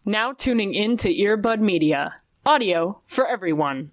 Now tuning in to Earbud Media. Audio for everyone.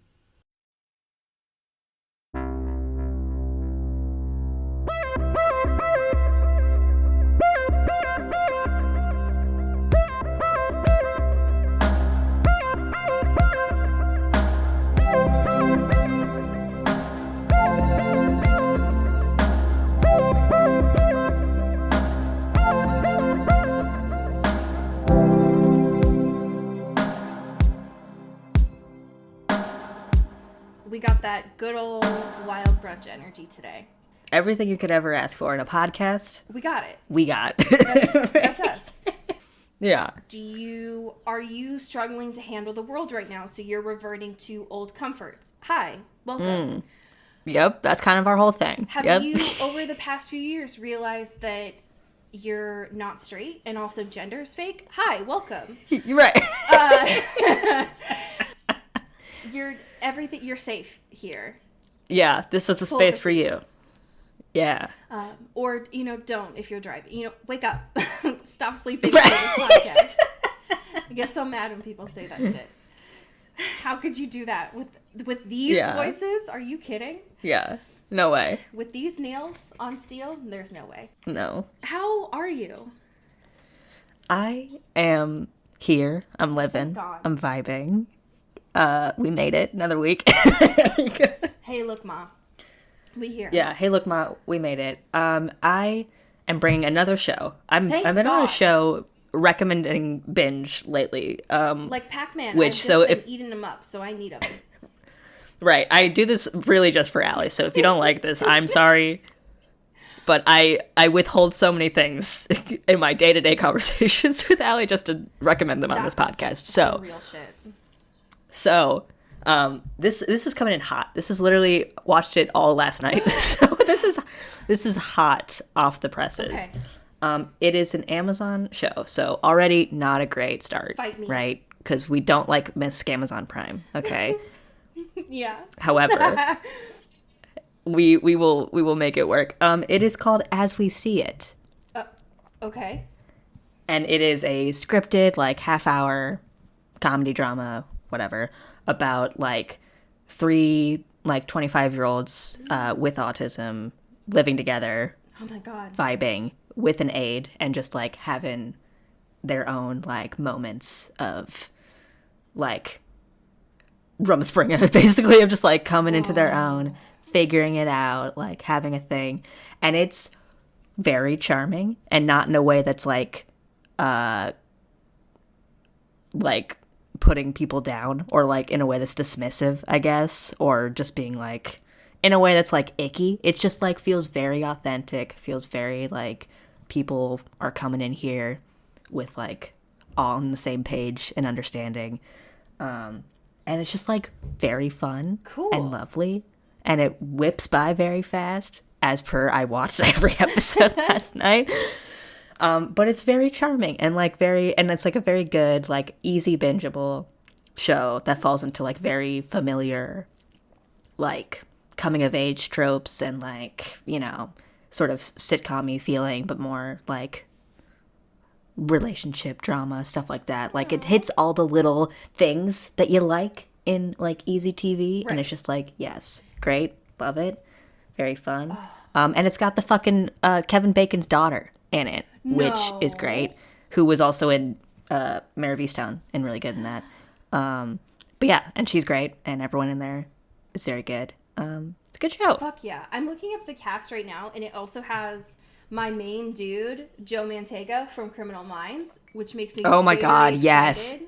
We got that good old wild brunch energy today. Everything you could ever ask for in a podcast. We got it. We got. That's us. Yeah. Are you struggling to handle the world right now? So you're reverting to old comforts. Hi, welcome. Yep, that's kind of our whole thing. Have you, over the past few years, realized that you're not straight and also gender is fake? Hi, welcome. You're right. You're safe here. Yeah, this is the space for you. Yeah. Or, don't if you're driving. Wake up. Stop sleeping for this podcast. I get so mad when people say that shit. How could you do that with these voices? Are you kidding? Yeah. No way. With these nails on steel, there's no way. No. How are you? I am here. I'm living. I'm vibing. We made it another week. Hey, look, Ma. We here. Yeah. Hey, look, Ma. We made it. I am bringing another show. I've been on a show recommending binge lately. Like Pac-Man. I've just been eating them up, so I need them. Right. I do this really just for Allie. So if you don't like this, I'm sorry. But I withhold so many things in my day-to-day conversations with Allie just to recommend them on this podcast. So real shit. So, this is coming in hot. This is literally watched it all last night. So this is hot off the presses. Okay. It is an Amazon show, so already not a great start. Fight me. Right? Because we don't like miss Amazon Prime. Okay. Yeah. However, we will make it work. It is called As We See It. Okay. And it is a scripted, half-hour comedy drama, whatever, about three 25-year-olds with autism living together. Oh my God. Vibing with an aide and just having their own moments of Rumspringa, basically, of just coming into their own, figuring it out, having a thing. And it's very charming, and not in a way that's putting people down, or in a way that's dismissive, I guess, or just being in a way that's icky. It just feels very authentic, feels very people are coming in here with all on the same page and understanding, and it's just very fun. Cool. And lovely, and it whips by very fast, as per I watched every episode last night. But it's very charming and it's a very good, easy bingeable show that falls into very familiar, coming of age tropes and sort of sitcom-y feeling, but more relationship drama, stuff like that. It hits all the little things that you like in easy TV. Right. And it's just yes, great, love it, very fun. And it's got the fucking Kevin Bacon's daughter in it, which is great, who was also in Mare of Easttown and really good in that. But yeah, and she's great, and everyone in there is very good. It's a good show. Fuck yeah. I'm looking up the cast right now, and it also has my main dude, Joe Mantegna from Criminal Minds, which makes me my God, yes.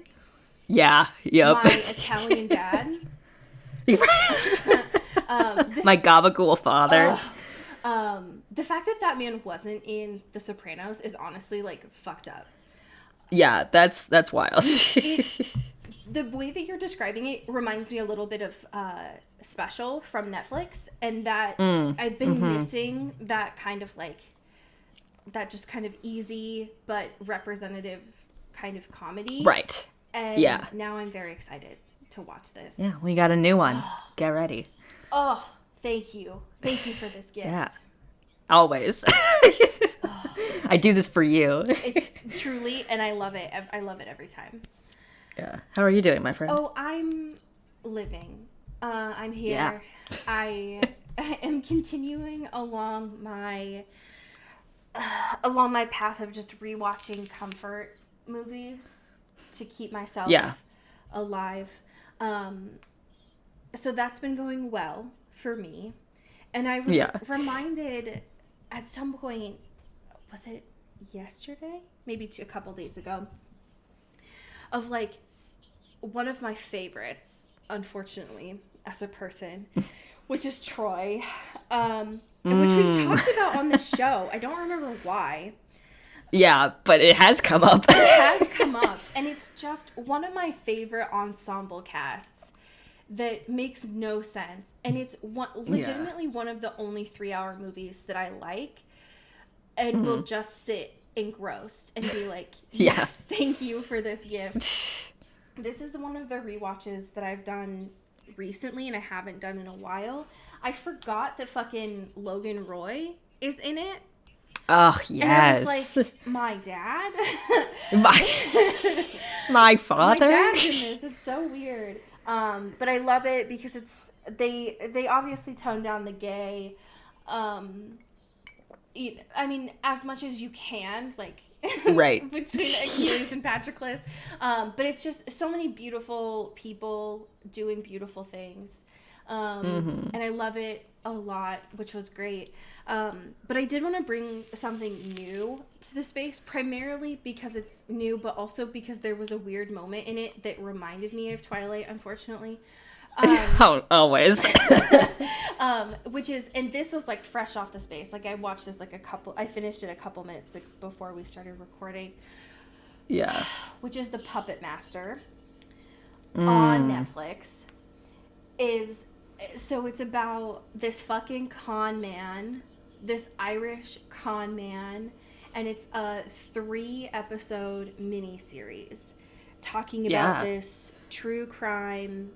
Yeah, yep. My Italian dad. My gabagool father. The fact that man wasn't in The Sopranos is honestly fucked up. Yeah, that's wild. The way that you're describing it reminds me a little bit of Special from Netflix, and that I've been missing that kind of that just kind of easy but representative kind of comedy. Right. And now I'm very excited to watch this. Yeah, we got a new one. Get ready. Oh, thank you. Thank you for this gift. Yeah. Always. I do this for you. It's truly, and I love it. I love it every time. Yeah. How are you doing, my friend? Oh, I'm living. I'm here. Yeah. I am continuing along my path of just rewatching comfort movies to keep myself alive. So that's been going well for me. And I was reminded at some point, was it yesterday? Maybe a couple days ago, of like one of my favorites, unfortunately, as a person, which is Troy, and which we've talked about on the show. I don't remember why. Yeah, but it has come up. It has come up, and it's just one of my favorite ensemble casts that makes no sense, and it's legitimately one of the only 3-hour movies that I like, and will just sit engrossed and be like, yes, thank you for this gift. This is one of the rewatches that I've done recently, and I haven't done in a while. I forgot that fucking Logan Roy is in it. Oh, yes. And I was like, my dad? my father? My dad's in this. It's so weird. But I love it because they obviously tone down the gay, I mean, as much as you can, like, right. between Achilles and Patroclus. But it's just so many beautiful people doing beautiful things. And I love it a lot, which was great. But I did want to bring something new to the space, primarily because it's new, but also because there was a weird moment in it that reminded me of Twilight, unfortunately. Always. Which is, and this was like fresh off the space. Like I watched this I finished it a couple minutes before we started recording. Yeah. Which is The Puppet Master on Netflix. So it's about this fucking con man, this Irish con man, and it's a 3-episode miniseries talking about this true crime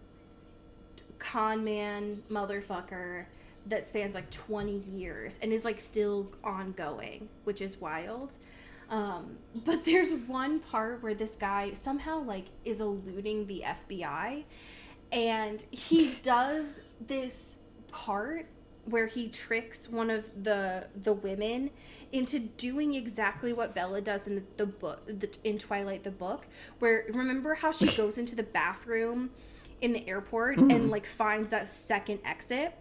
con man motherfucker that spans like 20 years and is like still ongoing, which is wild. But there's one part where this guy somehow like is eluding the FBI, and he does this part where he tricks one of the women into doing exactly what Bella does in the book, in Twilight the book, where remember how she goes into the bathroom in the airport and like finds that second exit?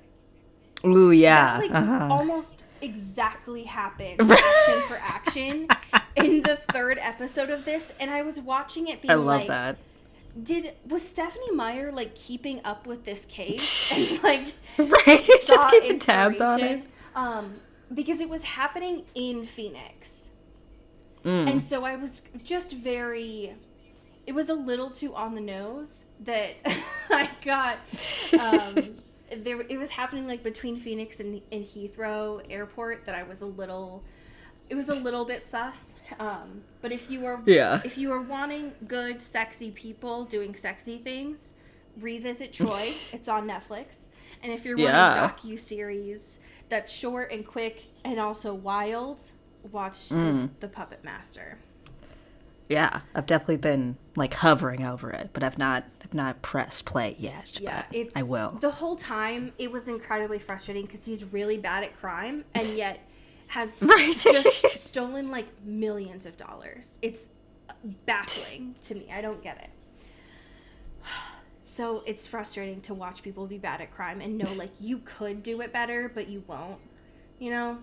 Ooh, yeah. That, like, almost exactly happened, action for action, in the 3rd episode of this, and I was watching it being I love that. Was Stephanie Meyer like keeping up with this case and like right, just keeping tabs on it? Because it was happening in Phoenix, and so I was just it was a little too on the nose that I got. It was happening like between Phoenix and Heathrow Airport that I was it was a little bit sus. But if you are wanting good, sexy people doing sexy things, revisit Troy. It's on Netflix. And if you're wanting a docu-series that's short and quick and also wild, watch the Puppet Master. Yeah, I've definitely been like hovering over it, but I've not pressed play yet. Yeah, I will. The whole time it was incredibly frustrating because he's really bad at crime and yet has just stolen like millions of dollars. It's baffling to me. I don't get it. So it's frustrating to watch people be bad at crime and know like you could do it better, but you won't. You know?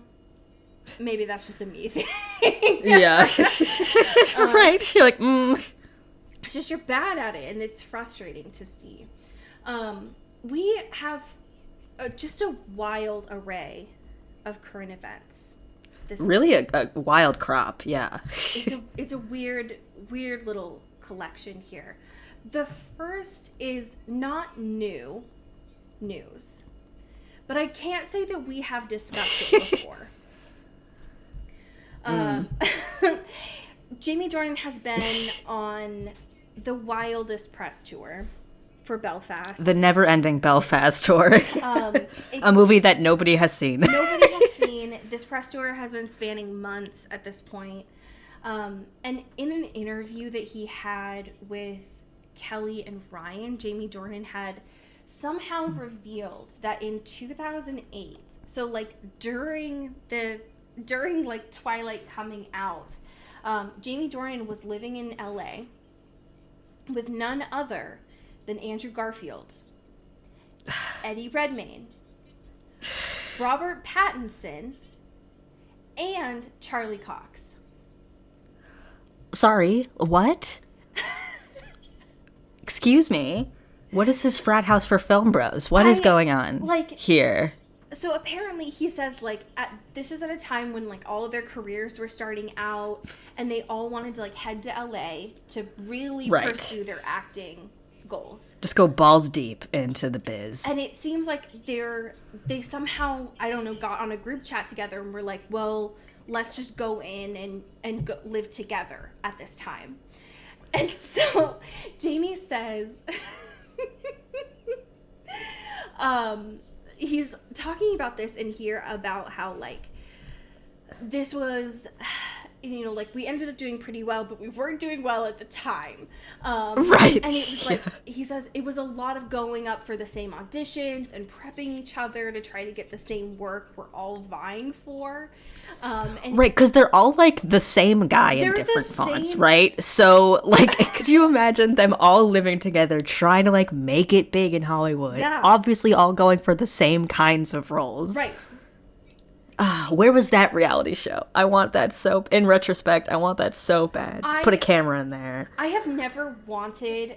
Maybe that's just a me thing. Yeah. Right? You're like, It's just you're bad at it, and it's frustrating to see. We have just a wild array of current events. Really a wild crop, yeah. It's a weird little collection here. The first is not new news, but I can't say that we have discussed it before. Jamie Dornan has been on the wildest press tour for Belfast. The never-ending Belfast tour. A movie that nobody has seen. Nobody has seen. This press tour has been spanning months at this point. And in an interview that he had with Kelly and Ryan, Jamie Dornan had somehow revealed that in 2008, so like during like Twilight coming out, Jamie Dornan was living in LA with none other than Andrew Garfield, Eddie Redmayne, Robert Pattinson, and Charlie Cox. Sorry, what? Excuse me? What is this frat house for film bros? What is going on here? So apparently he says, like, this is at a time when, like, all of their careers were starting out, and they all wanted to, like, head to LA to really pursue their acting goals. Just go balls deep into the biz. And it seems like they somehow, I don't know, got on a group chat together and were like, well, let's just go in and go live together at this time. And so Jamie says... he's talking about this in here about how, like, this was, you know, like, we ended up doing pretty well, but we weren't doing well at the time. Right. And it was like, he says it was a lot of going up for the same auditions and prepping each other to try to get the same work we're all vying for. And right, because they're all, like, the same guy in different fonts, right? So, like, could you imagine them all living together, trying to, like, make it big in Hollywood? Yeah. Obviously all going for the same kinds of roles. Right. Where was that reality show? I want that so... In retrospect, I want that so bad. Just put a camera in there. I have never wanted,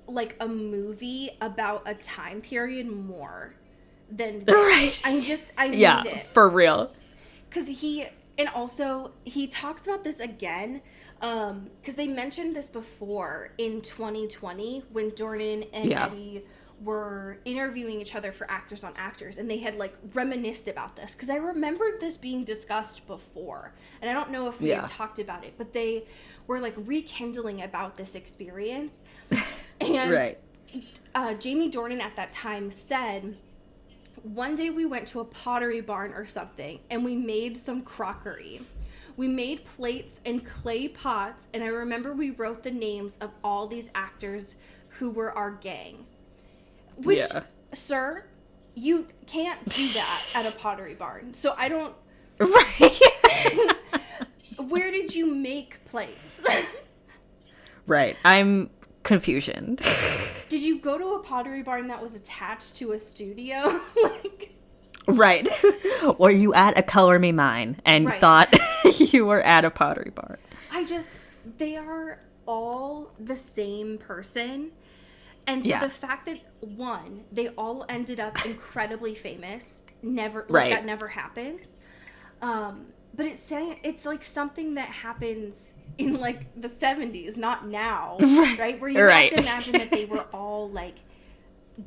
like, a movie about a time period more than this. Right. I need it. Yeah, for real. Because he talks about this again, because they mentioned this before in 2020 when Dornan and Eddie were interviewing each other for Actors on Actors, and they had, like, reminisced about this, because I remembered this being discussed before, and I don't know if we had talked about it, but they were, like, rekindling about this experience, and Jamie Dornan at that time said, one day we went to a pottery barn or something, and we made some crockery. We made plates and clay pots, and I remember we wrote the names of all these actors who were our gang. Which, sir, you can't do that at a pottery barn. So I don't... Right. Where did you make plates? Right. I'm confusion. Did you go to a pottery barn that was attached to a studio? Like... Right. Or you at a Color Me Mine and thought you were at a pottery barn. They are all the same person. And so the fact that, one, they all ended up incredibly famous, that never happens. But it's like something that happens in, like, the 70s, not now, right? Where you have to imagine that they were all, like,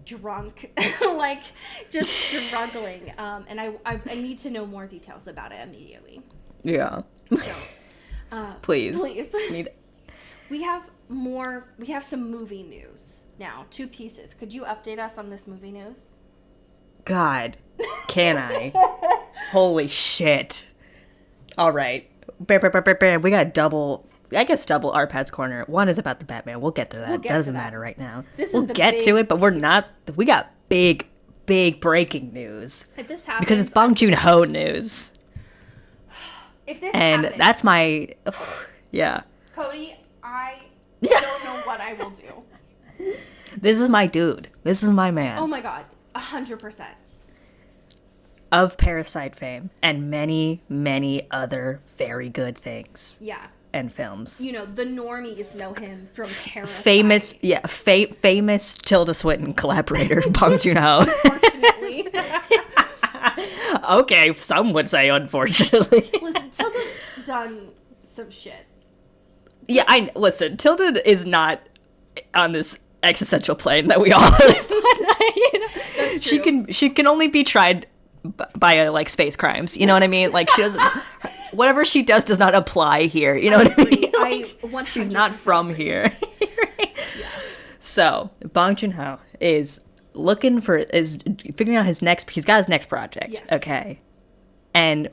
drunk, like, just struggling. And I need to know more details about it immediately. Yeah. So, please. We have some movie news now. 2 pieces. Could you update us on this movie news? God, can I? Holy shit. All right. We got double Arpad's Corner. One is about the Batman. We'll get to that. Doesn't matter right now. We'll get to it, but we're not. We got big breaking news. If this happens... Because it's Bong Joon-ho news. If this and happens... that's my... Yeah. Cody, I don't know what I will do. This is my dude. This is my man. Oh my god. 100%. Of Parasite fame and many, many other very good things. Yeah. And films. You know, the normies know him from Parasite. Famous Tilda Swinton collaborator, Bong Joon-ho. Unfortunately. Okay, some would say unfortunately. Listen, Tilda's done some shit. Yeah, listen, Tilda is not on this existential plane that we all live on. That's true. She can only be tried by like space crimes. You know what I mean? Like she doesn't. Whatever she does not apply here. You know what I mean? Like, 100% she's not from here. Yeah. So Bong Joon-ho is figuring out he's got his next project. Yes. Okay. And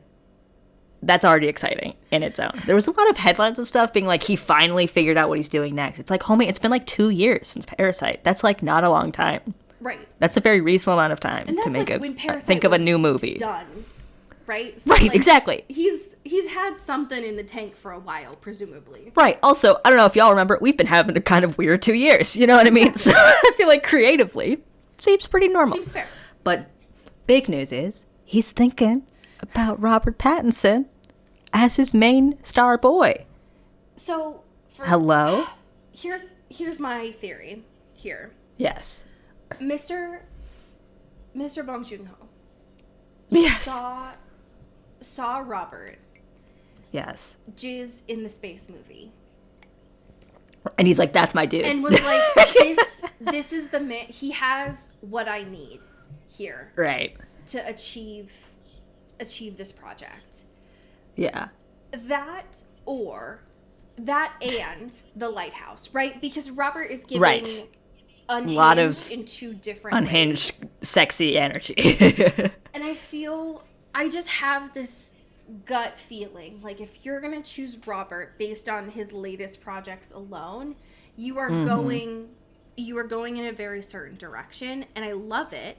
that's already exciting in its own. There was a lot of headlines and stuff being like, he finally figured out what he's doing next. It's like, homie, it's been like 2 years since Parasite. That's like not a long time. Right. That's a very reasonable amount of time And to that's make like when Parasite think of a was new movie. Done. Right? So, Right, like, exactly. He's had something in the tank for a while, presumably. Right. Also, I don't know if y'all remember, we've been having a kind of weird 2 years. You know what I mean? So I feel like creatively, seems pretty normal. Seems fair. But big news is, he's thinking about Robert Pattinson as his main star boy. So, Hello? Here's my theory here. Yes. Mr. Bong Joon-ho Yes. saw Robert Yes. jizz in the space movie. And he's like, that's my dude. And was like, this is the man. He has what I need here Right. to achieve this project. Yeah. That and The Lighthouse, right? Because Robert is giving Right. Unhinged Lot of in two different Unhinged, ways. sexy energy. And I just have this gut feeling, like if you're going to choose Robert based on his latest projects alone, you are going in a very certain direction, and I love it.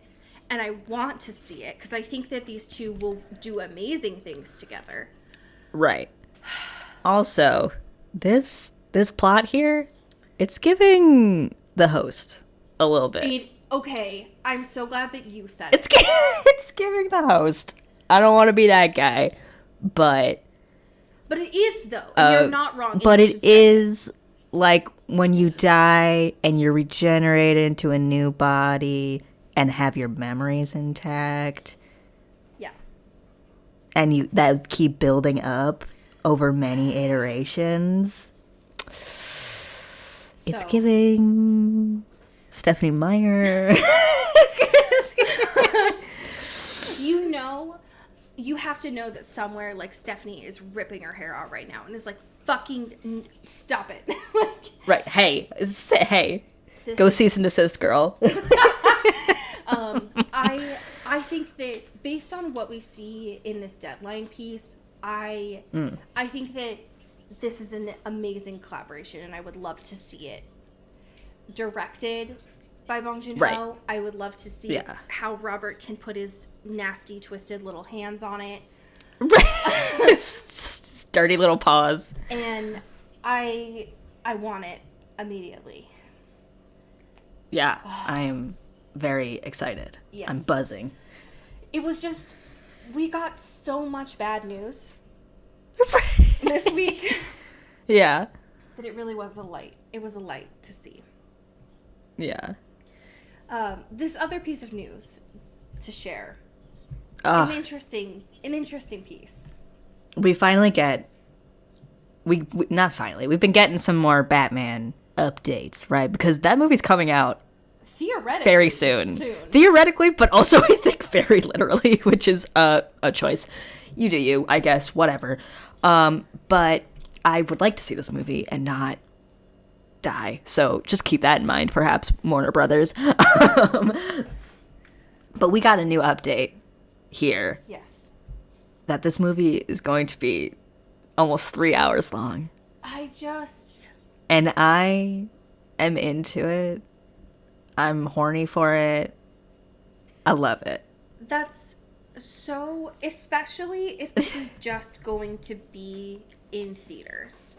And I want to see it because I think that these two will do amazing things together. Right. Also, this plot here, it's giving The Host a little bit. Okay, I'm so glad that you said it. It's giving The Host. I don't want to be that guy, but But it is, though. And you're not wrong. and but you it should say is like when you die and you're regenerated into a new body and have your memories intact, Yeah. and you that keep building up over many iterations. It's So- giving Stephanie Meyer. You know, you have to know that somewhere, like, Stephanie is ripping her hair out right now and is like, fucking stop it. Like, Right. Hey. Hey. this Go is- cease and desist, girl. I think that based on what we see in this deadline piece, I think that this is an amazing collaboration, and I would love to see it directed by Bong Joon-ho. Right. I would love to see Yeah. how Robert can put his nasty, twisted little hands on it. Dirty little paws. And I want it immediately. Yeah. I'm very excited. Yes. I'm buzzing. It was just, we got so much bad news this week Yeah. that it really was a light. It was a light to see. Yeah. This other piece of news to share. Ugh. An interesting piece. We finally get we not finally. We've been getting some more Batman updates, right? Because that movie's coming out Theoretically. very soon. Theoretically, but also I think very literally, which is a choice. You do you, I guess, whatever. But I would like to see this movie and not die. So just keep that in mind, perhaps, Warner Brothers. But we got a new update here Yes. that this movie is going to be almost 3 hours long. And I am into it. I'm horny for it. I love it. That's so, especially if this is just going to be in theaters.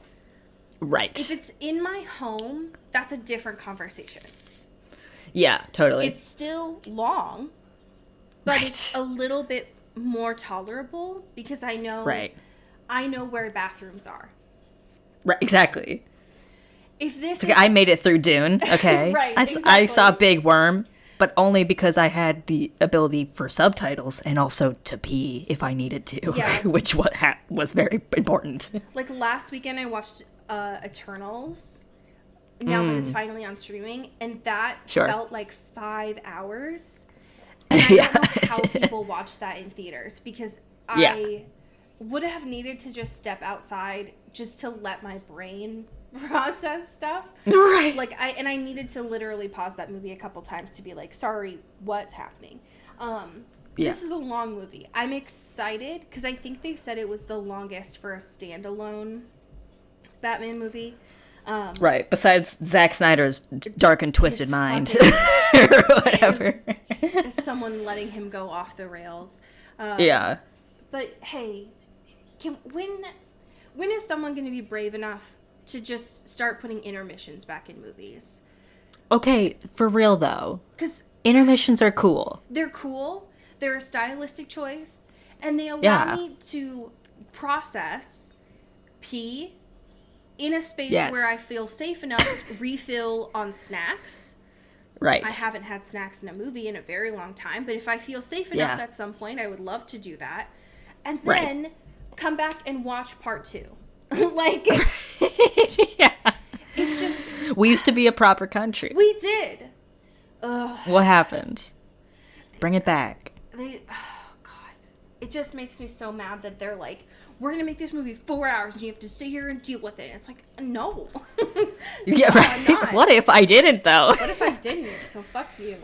Right. If it's in my home, that's a different conversation. Yeah, totally. It's still long, but Right. it's a little bit more tolerable because I know where bathrooms are. Right, exactly. If this Okay, is, I made it through Dune, okay? Right, I saw exactly. Big Worm, but only because I had the ability for subtitles and also to pee if I needed to, Yeah. which was very important. like last weekend I watched Eternals, now that it's finally on streaming, and that Sure. felt like 5 hours. And I Yeah. don't know how people watch that in theaters because Yeah. I would have needed to just step outside just to let my brain process stuff. Right. Like, I needed to literally pause that movie a couple times to be like, sorry, what's happening? This is a long movie. I'm excited because I think they said it was the longest for a standalone Batman movie. Right. Besides Zack Snyder's dark and twisted mind or whatever. Is someone letting him go off the rails. Yeah. But hey, when is someone going to be brave enough to just start putting intermissions back in movies? Okay, for real though. Because intermissions are cool. They're cool. They're a stylistic choice. And they allow me to process pee in a space where I feel safe enough to refill on snacks. Right. I haven't had snacks in a movie in a very long time, but if I feel safe enough at some point, I would love to do that. And then come back and watch part 2. Like, it's just... We used to be a proper country. We did. What happened? Bring it back. Oh, God. It just makes me so mad that they're like, we're going to make this movie 4 hours and you have to sit here and deal with it. And it's like, no. Yeah, right. What if I didn't, though? What if I didn't? So fuck you.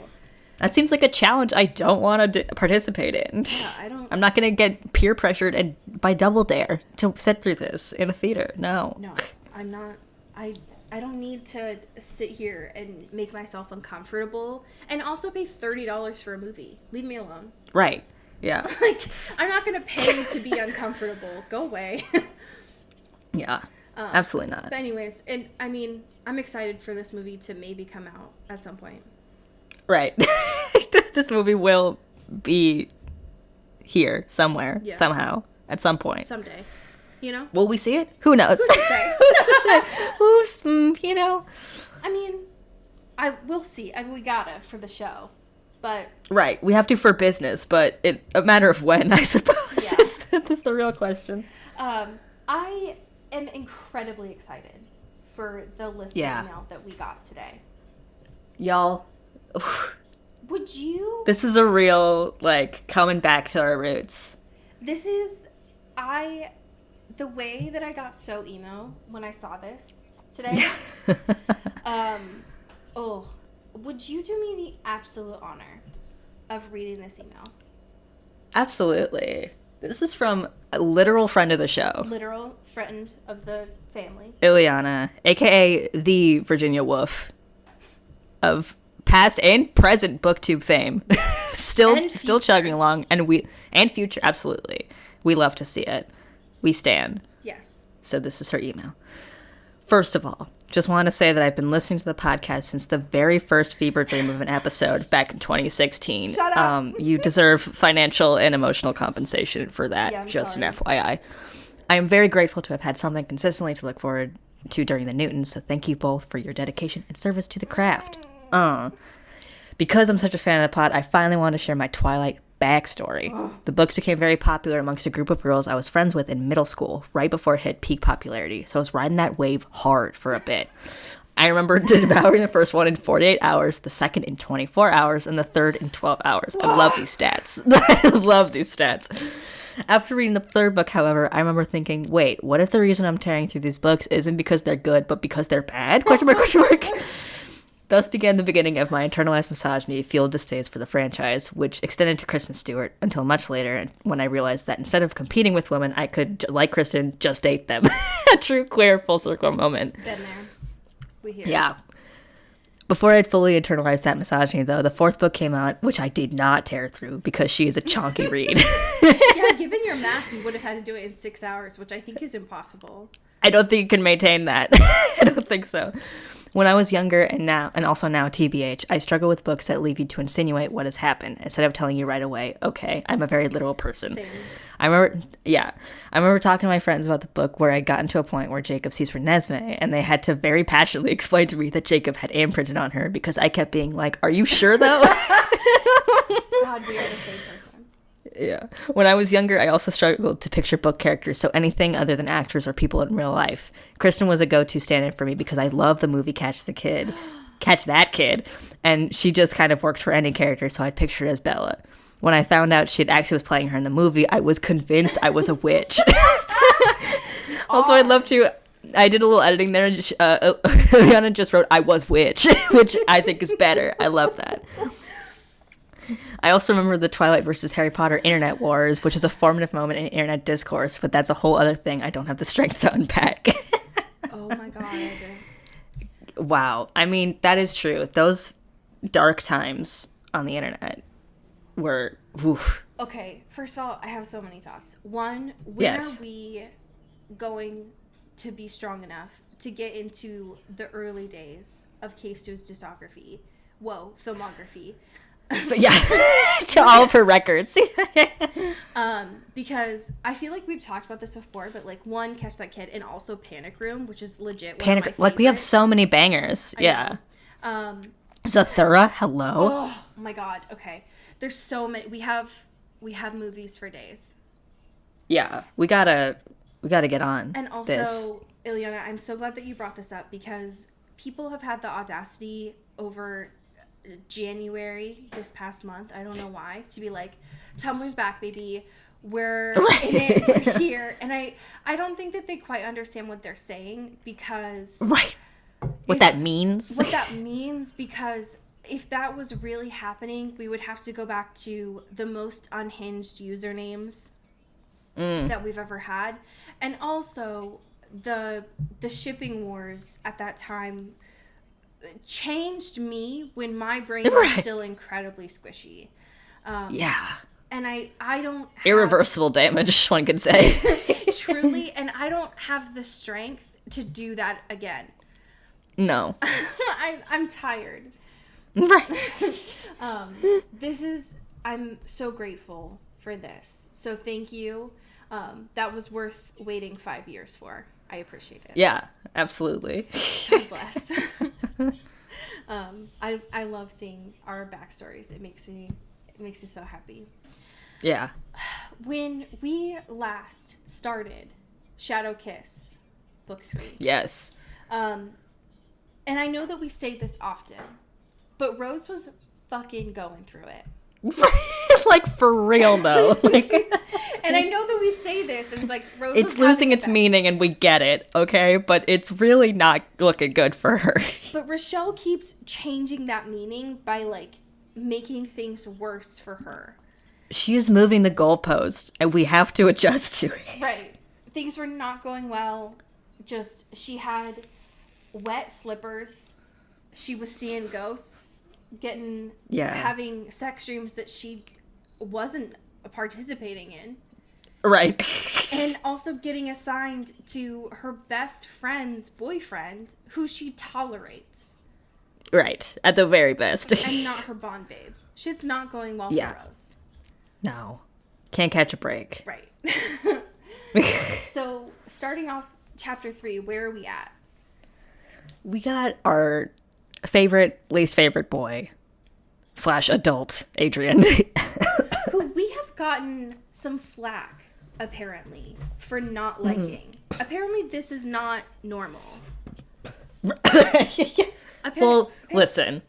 That seems like a challenge I don't want to participate in. Yeah, I'm not going to get peer pressured and by Double Dare to sit through this in a theater. No. No, I'm not. I don't need to sit here and make myself uncomfortable and also pay $30 for a movie. Leave me alone. Right. Yeah. Like, I'm not going to pay to be uncomfortable. Go away. Yeah. Absolutely not. But anyways, and I mean, I'm excited for this movie to maybe come out at some point. Right. This movie will be here somewhere, somehow, at some point. Someday. You know? Will we see it? Who knows? Who's to say? Who's to say? You know? I mean, we'll see. I mean, we gotta for the show. But... Right. We have to for business, but a matter of when, I suppose, is the real question. I am incredibly excited for the listener email that we got today. Y'all... Would you... This is a real, like, coming back to our roots. This is... The way that I got so emo when I saw this today... would you do me the absolute honor of reading this email? Absolutely. This is from a literal friend of the show. Literal friend of the family. Ileana, a.k.a. the Virginia Woolf of... past and present booktube fame. still chugging along, and future, absolutely. We love to see it. We stan. Yes. So this is her email. First of all, just want to say that I've been listening to the podcast since the very first fever dream of an episode back in 2016. Shut up. You deserve financial and emotional compensation for that. Yeah, just sorry. an FYI. I am very grateful to have had something consistently to look forward to during the Newtons, so thank you both for your dedication and service to the craft. Because I'm such a fan of the pod, I finally want to share my Twilight backstory. The books became very popular amongst a group of girls I was friends with in middle school, right before it hit peak popularity, so I was riding that wave hard for a bit. I remember devouring the first one in 48 hours, the second in 24 hours, and the third in 12 hours. I love these stats. I love these stats. After reading the third book, however, I remember thinking, wait, what if the reason I'm tearing through these books isn't because they're good, but because they're bad? Question mark, question mark. Thus began the beginning of my internalized misogyny fueled distaste for the franchise, which extended to Kristen Stewart until much later when I realized that instead of competing with women, I could, like Kristen, just date them. A true queer full circle moment. Been there. We hear. Yeah. Before I'd fully internalized that misogyny, though, the fourth book came out, which I did not tear through because she is a chonky read. Yeah, given your math, you would have had to do it in 6 hours, which I think is impossible. I don't think you can maintain that. I don't think so. When I was younger and also now TBH, I struggle with books that leave you to insinuate what has happened instead of telling you right away, okay, I'm a very literal person. Same. I remember talking to my friends about the book where I'd gotten to a point where Jacob sees Renesmee, and they had to very passionately explain to me that Jacob had imprinted on her because I kept being like, are you sure though? God, we are the same person. Yeah. When I was younger, I also struggled to picture book characters, so anything other than actors or people in real life. Kristen was a go-to stand-in for me because I love the movie Catch That Kid, and she just kind of works for any character, so I'd picture her as Bella. When I found out she actually was playing her in the movie, I was convinced I was a witch. Also, I'd love to I did a little editing there. And Liana just wrote, "I was witch," which I think is better. I love that. I also remember the Twilight versus Harry Potter internet wars, which is a formative moment in internet discourse, but that's a whole other thing I don't have the strength to unpack. Oh my god. Wow. I mean, that is true. Those dark times on the internet were, oof. Okay, first of all, I have so many thoughts. One, when Yes. are we going to be strong enough to get into the early days of K-Stu's discography? Filmography. But yeah, to all of her records. Because I feel like we've talked about this before, but like one, Catch That Kid, and also Panic Room, which is legit one of my Like, we have favorites. so many bangers. I Yeah. know. Zathura, hello. Oh my god. Okay. There's so many. We have movies for days. Yeah. We gotta get on And also, this. Ileana, I'm so glad that you brought this up because people have had the audacity over January this past month, I don't know why, to be like, Tumblr's back, baby. We're in it, we're here. And I don't think that they quite understand what they're saying because... Right. What that means. What that means, because if that was really happening, we would have to go back to the most unhinged usernames that we've ever had. And also, the shipping wars at that time changed me when my brain was still incredibly squishy. Yeah. And I don't have, Irreversible damage, one could say. truly, and I don't have the strength to do that again. No. I'm tired. Right. I'm so grateful for this. So thank you. That was worth waiting 5 years for. I appreciate it. Yeah, absolutely. God bless. I love seeing our backstories. It makes me so happy. Yeah. When we last started Shadow Kiss, book 3. Yes. And I know that we say this often, but Rose was fucking going through it. Like, for real, though. Like, and I know that we say this, and it's like, Rose it's was losing having its that. meaning, and we get it, okay? But it's really not looking good for her. But Rochelle keeps changing that meaning by, like, making things worse for her. She is moving the goalpost, and we have to adjust to it. Right. Things were not going well. Just, she had wet slippers. She was seeing ghosts. Having sex dreams that she wasn't participating in. Right. And also getting assigned to her best friend's boyfriend, who she tolerates. Right. At the very best. And not her bond babe. Shit's not going well Yeah. for Rose. No. Can't catch a break. Right. So, starting off chapter 3, where are we at? We got our least favorite boy / adult, Adrian. Who we have gotten some flack, apparently, for not liking. Apparently, this is not normal. Well, listen.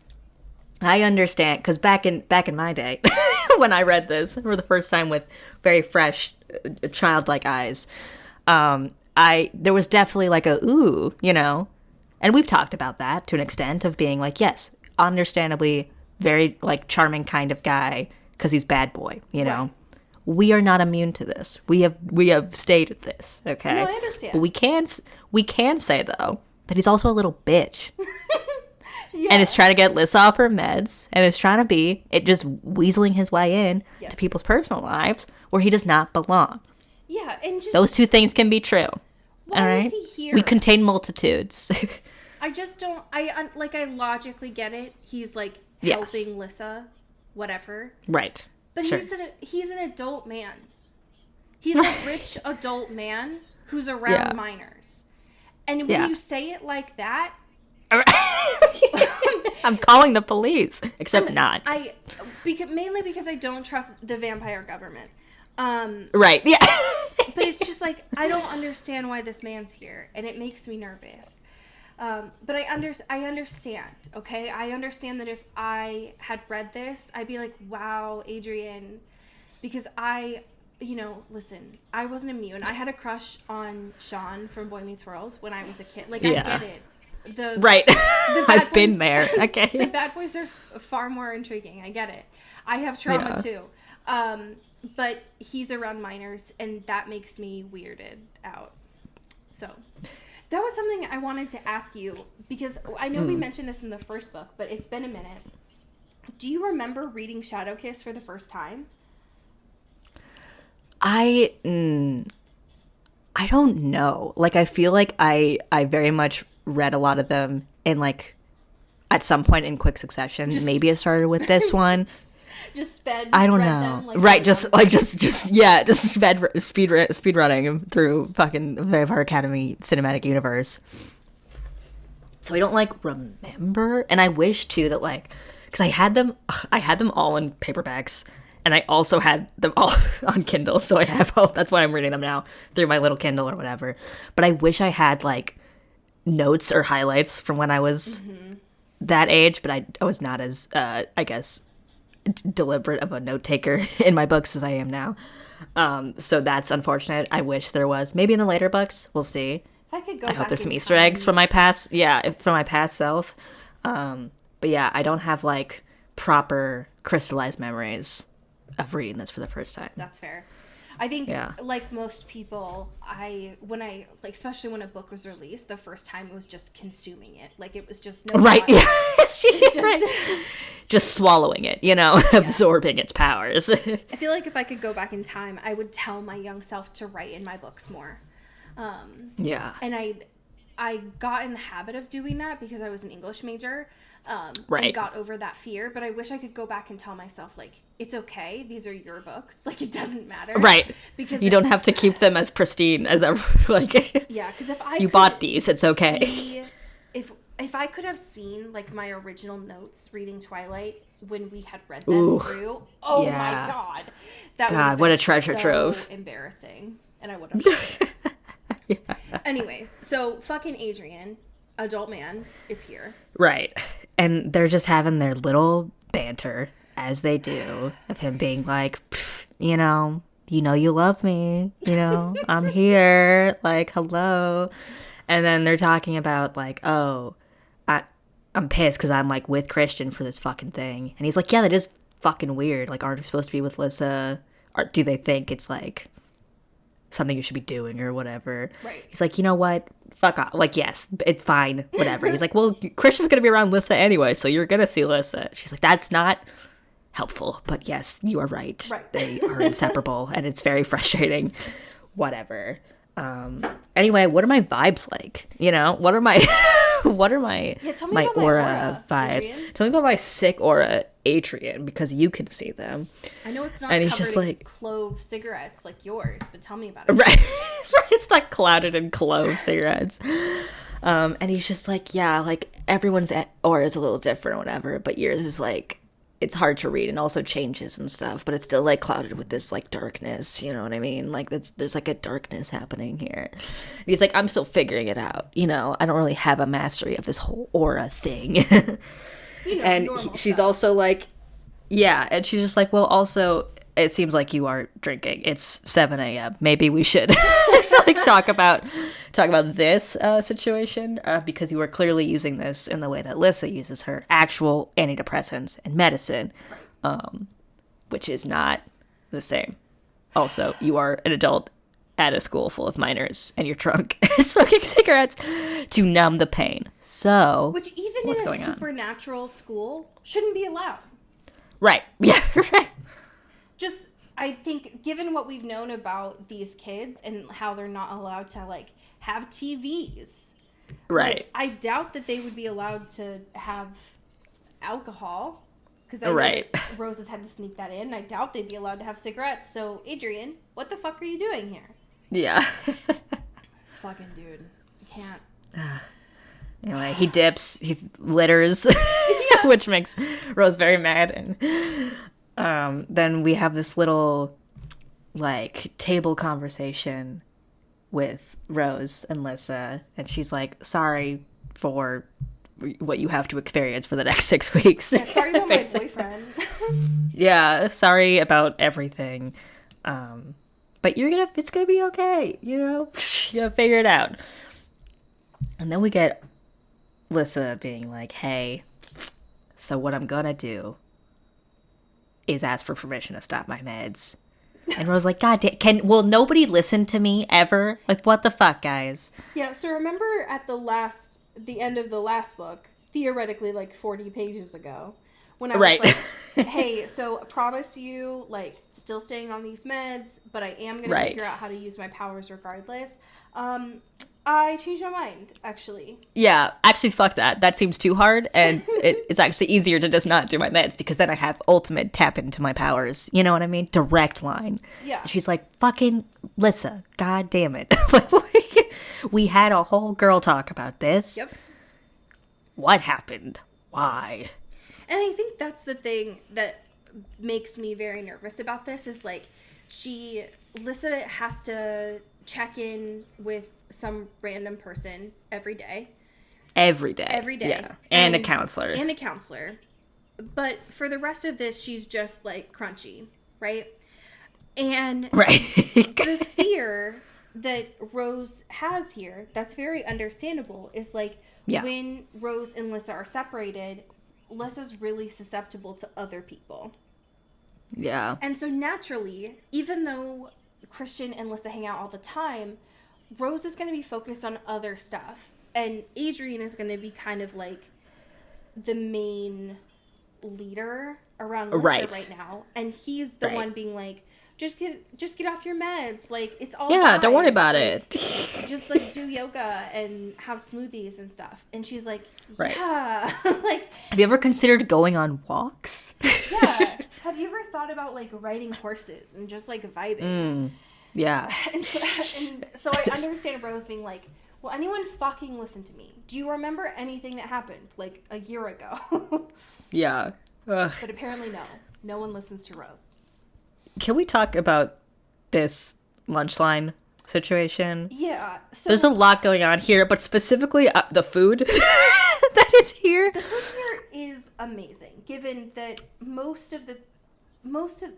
I understand, because back in my day, when I read this for the first time with very fresh, childlike eyes, there was definitely like a ooh, you know, and we've talked about that to an extent of being like, yes, understandably, very like charming kind of guy because he's bad boy, you know. Right. We are not immune to this. We have stated this, okay? No, I understand. But we can say though that he's also a little bitch. Yeah. And is trying to get Liz off her meds, and is trying to be just weaseling his way in Yes. to people's personal lives where he does not belong. Yeah, and just... Those two things can be true. Why all right? is he here? We contain multitudes. I just don't... I logically get it. He's, like, Yes. helping Lissa, whatever. Right. But Sure. he's an adult man. He's a rich adult man who's around Yeah. minors. And when Yeah. you say it like that... I'm calling the police, except not. mainly because I don't trust the vampire government. Right. Yeah. But it's just like, I don't understand why this man's here, and it makes me nervous. But I understand, okay? I understand that if I had read this, I'd be like, wow, Adrian, because I listen, I wasn't immune. I had a crush on Sean from Boy Meets World when I was a kid. Like, Yeah. I get it. Right. The bad I've been boys- there. Okay. The bad boys are far more intriguing. I get it. I have trauma too. But he's around minors, and that makes me weirded out. So that was something I wanted to ask you, because I know we mentioned this in the first book, but it's been a minute. Do you remember reading Shadow Kiss for the first time? I don't know. Like, I feel like I very much read a lot of them in, like, at some point in quick succession. Maybe it started with this one. Just I don't read know. them, like, Right, in just one- speed running through fucking Vampire Academy cinematic universe. So I don't, like, remember. And I wish too that, like, because I had them all in paperbacks, and I also had them all on Kindle. So I have all, that's why I'm reading them now through my little Kindle or whatever. But I wish I had, like, notes or highlights from when I was that age, but I was not as I guess deliberate of a note taker in my books as I am now. So that's unfortunate. I wish there was. Maybe in the later books, we'll see. If I could go I back hope there's some in Easter time- eggs from my past. Yeah, from my past self. But yeah, I don't have, like, proper crystallized memories of reading this for the first time. That's fair. I think, Yeah. like most people, especially when a book was released, the first time it was just consuming it. Like, it was just no Right. thought. Yeah. Right. Just swallowing it, absorbing its powers. I feel like if I could go back in time, I would tell my young self to write in my books more. Yeah. And I got in the habit of doing that because I was an English major. Right. And got over that fear, but I wish I could go back and tell myself, like, it's okay. These are your books. Like, it doesn't matter. Right. Because you don't have to keep them as pristine as ever. Like, yeah, because if I you could bought these, it's okay. see- if I could have seen, like, my original notes reading Twilight when we had read them through, oh yeah. my god, that would God, have what been a treasure so trove. embarrassing, and I would have. Anyways, so fucking Adrian, adult man, is here. Right. And they're just having their little banter, as they do, of him being like, you know you love me, I'm here, like, hello. And then they're talking about, like, oh, I'm pissed because I'm, like, with Christian for this fucking thing. And he's like, yeah, that is fucking weird. Like, aren't you supposed to be with Lissa? Or do they think it's, like, something you should be doing or whatever? Right. He's like, you know what? Fuck off. Like, yes, it's fine. Whatever. He's like, well, Christian's going to be around Lissa anyway, so you're going to see Lissa. She's like, that's not helpful. But yes, you are right. Right. They are inseparable, and it's very frustrating. Whatever. Anyway, what are my vibes like? What are my tell me my about my aura aura, vibe? Adrian. Tell me about my sick aura, Adrian, because you can see them. I know it's not And he's covered just in like- clove cigarettes like yours, but tell me about it. Right. It's not clouded in clove cigarettes. And he's just like, yeah, like, everyone's aura is a little different or whatever, but yours is, like, it's hard to read and also changes and stuff, but it's still, like, clouded with this, like, darkness, you know what I mean? Like, there's like a darkness happening here. And he's like, I'm still figuring it out, I don't really have a mastery of this whole aura thing. And normal she's stuff. also like, yeah, and she's just like, well, also, it seems like you are drinking. It's 7 a.m. Maybe we should like talk about this situation because you are clearly using this in the way that Lissa uses her actual antidepressants and medicine, which is not the same. Also, you are an adult at a school full of minors and you're drunk and smoking cigarettes to numb the pain. So, Which even what's in a going on? supernatural school shouldn't be allowed. Right. Yeah, right. Just, I think, given what we've known about these kids and how they're not allowed to, like, have TVs. Right. Like, I doubt that they would be allowed to have alcohol. Because I know Right. that Roses had to sneak that in. I doubt they'd be allowed to have cigarettes. So, Adrian, what the fuck are you doing here? Yeah. This fucking dude. I can't. Anyway, he dips, he litters, which makes Rose very mad. And then we have this little, like, table conversation with Rose and Lissa, and she's like, sorry for what you have to experience for the next 6 weeks. Yeah, sorry about my Basically. boyfriend. Yeah, sorry about everything. but it's gonna be okay, you know? You gotta figure it out. And then we get Lissa being like, hey, so what I'm gonna do is ask for permission to stop my meds. And Rose like, God damn, will nobody listen to me ever? Like, what the fuck, guys? Yeah, so remember at the end of the last book, theoretically like 40 pages ago, when I was like, hey, so I promise you, like, still staying on these meds, but I am going to figure out how to use my powers regardless. I changed my mind, actually. Yeah, actually, fuck that. That seems too hard, and it's actually easier to just not do my meds, because then I have ultimate tap into my powers. You know what I mean? Direct line. Yeah. And she's like, fucking Lissa, god damn it. Like, we had a whole girl talk about this. Yep. What happened? Why? And I think that's the thing that makes me very nervous about this is, like, Lissa has to check in with some random person every day. Every day. Yeah. And a counselor. But for the rest of this, she's just, like, crunchy, right? And the fear that Rose has here, that's very understandable, is, like, when Rose and Lissa are separated, Lissa's really susceptible to other people. Yeah. And so naturally, even though Christian and Lissa hang out all the time, Rose is going to be focused on other stuff. And Adrian is going to be kind of like the main leader around Lissa right now. And he's the one being like, just get off your meds. Like, it's all vibes. Don't worry about it. Just, like, do yoga and have smoothies and stuff. And she's like, yeah. Like, have you ever considered going on walks? Yeah. Have you ever thought about, like, riding horses and just, like, vibing? Yeah. And so I understand Rose being like, will anyone fucking listen to me? Do you remember anything that happened, like, a year ago? Yeah. Ugh. But apparently no one listens to Rose. Can we talk about this lunch line situation? Yeah. So there's a lot going on here, but specifically the food that is here. The food here is amazing, given that most of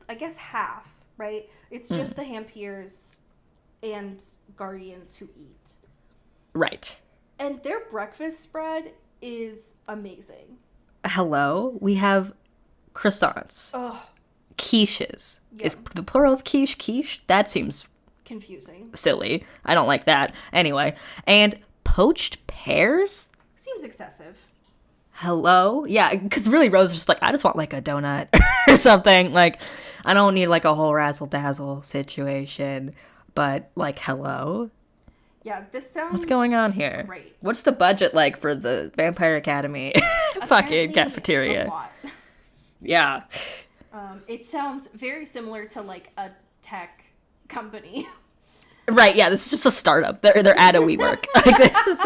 I guess half, right? It's just the Hampiers and Guardians who eat. Right. And their breakfast spread is amazing. Hello? We have croissants. Ugh. Quiches. Yeah. Is the plural of quiche? That seems confusing. Silly. I don't like that. Anyway. And poached pears? Seems excessive. Hello? Yeah, because really Rose is just like, I just want like a donut or something. Like, I don't need like a whole razzle-dazzle situation. But, like, hello? Yeah, this sounds What's going on here? Great. What's the budget like for the Vampire Academy fucking cafeteria? A lot. Yeah. It sounds very similar to, like, a tech company. Right, yeah, this is just a startup. They're at a WeWork. Like, this is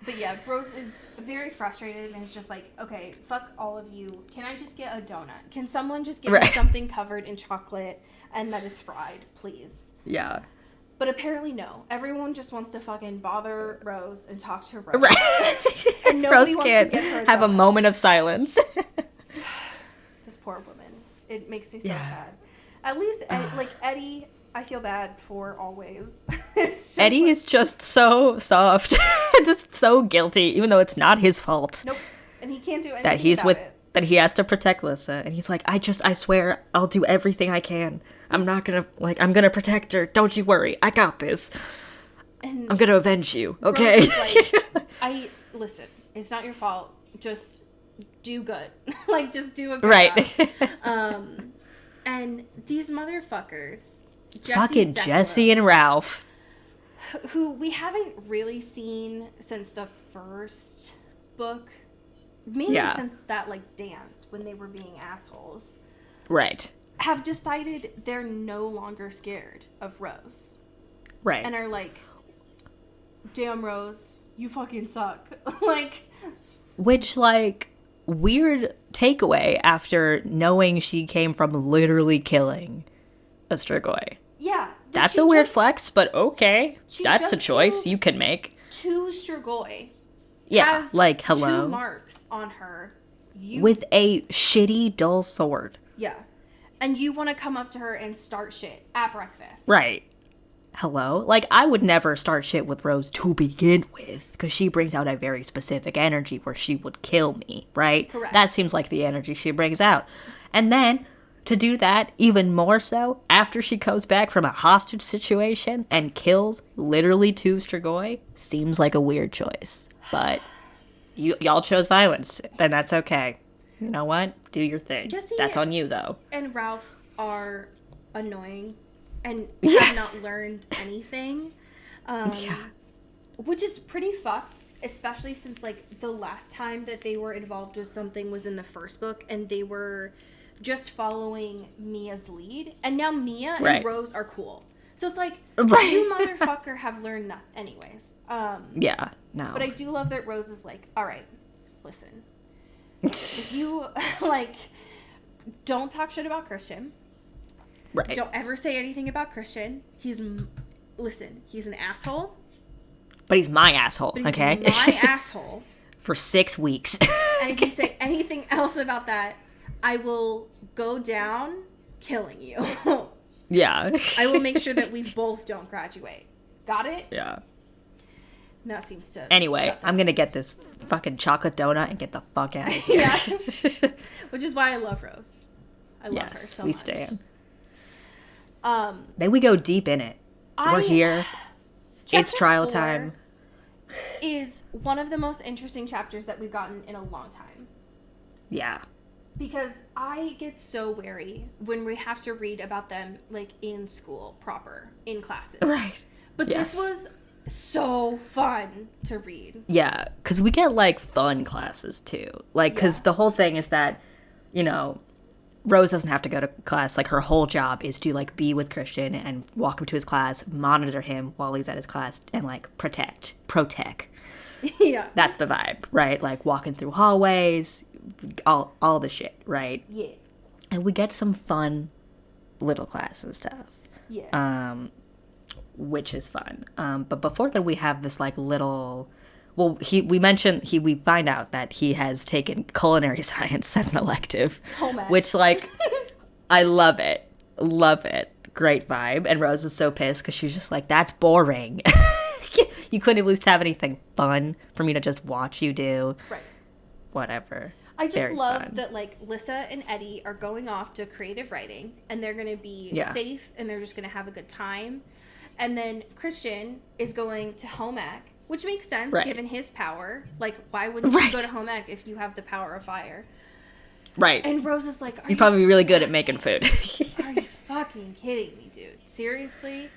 but yeah, Rose is very frustrated and is just like, okay, fuck all of you. Can I just get a donut? Can someone just get me something covered in chocolate and that is fried, please? Yeah. But apparently no. Everyone just wants to fucking bother Rose and talk to Rose. Right. And nobody Rose wants can't to get her have a moment of silence. This poor woman. It makes me so sad. At least, like, Eddie, I feel bad for always. Eddie is just so soft. Just so guilty, even though it's not his fault. Nope. And he can't do anything that he has to protect Lissa. And he's like, I swear, I'll do everything I can. I'm gonna protect her. Don't you worry. I got this. And I'm gonna avenge you. Okay? Like, listen, it's not your fault. Just do good. Like, just do a good job. And these motherfuckers, Jesse and Ralph, who we haven't really seen since the first book, mainly since that, like, dance when they were being assholes. Right. Have decided they're no longer scared of Rose. Right. And are like, damn, Rose, you fucking suck. Like. Which, like, weird takeaway after knowing she came from literally killing a Strigoi. Yeah. That's a weird flex, but okay. That's a choice you can make. 2 Strigoi. Yeah, like, hello. 2 marks on her. With a shitty, dull sword. Yeah. And you want to come up to her and start shit at breakfast. Right. Hello? Like, I would never start shit with Rose to begin with, because she brings out a very specific energy where she would kill me, right? Correct. That seems like the energy she brings out. And then, to do that even more so, after she comes back from a hostage situation and kills literally 2 Strigoi, seems like a weird choice. But y'all chose violence, and that's okay. You know what? Do your thing. Jesse That's on you, though. And Ralph are annoying and Yes. have not learned anything. Which is pretty fucked, especially since, like, the last time that they were involved with something was in the first book, and they were just following Mia's lead. And now Mia Right. and Rose are cool. So it's like, Right. you motherfucker have learned nothing. Anyways. Yeah, no. But I do love that Rose is like, all right, listen. If you, like, don't talk shit about Christian. Right. Don't ever say anything about Christian. Listen, he's an asshole. But he's my asshole, But he's okay? my asshole. For 6 weeks. And if you say anything else about that, I will go down killing you. Yeah. I will make sure that we both don't graduate. Got it? Yeah. And that seems to... Anyway, shut them I'm gonna get this fucking chocolate donut and get the fuck out of here. Yeah. Which is why I love Rose. I love her so we much. stand. Then we go deep in it. We're here. It's Chapter trial 4 time. is one of the most interesting chapters that we've gotten in a long time. Yeah. Because I get so wary when we have to read about them, like, in school, proper, in classes. Right. But Yes. this was so fun to read. Yeah, because we get, like, fun classes, too. Like, because the whole thing is that, you know, Rose doesn't have to go to class. Like, her whole job is to, like, be with Christian and walk him to his class, monitor him while he's at his class, and, like, protect. Yeah. That's the vibe, right? Like, walking through hallways, all the shit, right? Yeah. And we get some fun little class and stuff. Yeah. Which is fun. But before that, we have this like little. Well, we find out that he has taken culinary science as an elective, Home ec. which like, I love it, great vibe. And Rose is so pissed because she's just like, that's boring. You couldn't at least have anything fun for me to just watch you do. Right. Whatever. I just Very love fun. that, like, Lissa and Eddie are going off to creative writing, and they're going to be Yeah. safe, and they're just going to have a good time. And then Christian is going to home ec, which makes sense Right. given his power. Like, why wouldn't you Right. go to home ec if you have the power of fire? Right. And Rose is like, You'd probably be really good at making food. are you fucking kidding me, dude? Seriously?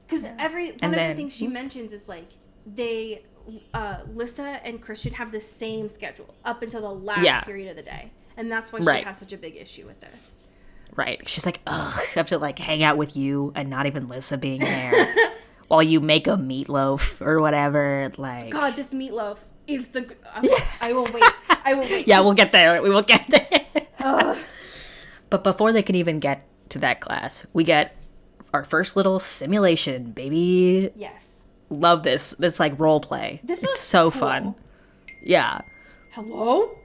Because one of the then- things she mentions is, like, they, Lissa and Christian have the same schedule up until the last period of the day. And that's why she Right. has such a big issue with this. Right. She's like, ugh, I have to like hang out with you and not even Lissa being there while you make a meatloaf or whatever. Like, God, this meatloaf is the... I will wait. yeah, we'll get there. We will get there. But before they can even get to that class, we get our first little simulation, baby. Yes. Love this. This like role play. This it's was so cool. fun. Yeah. Hello?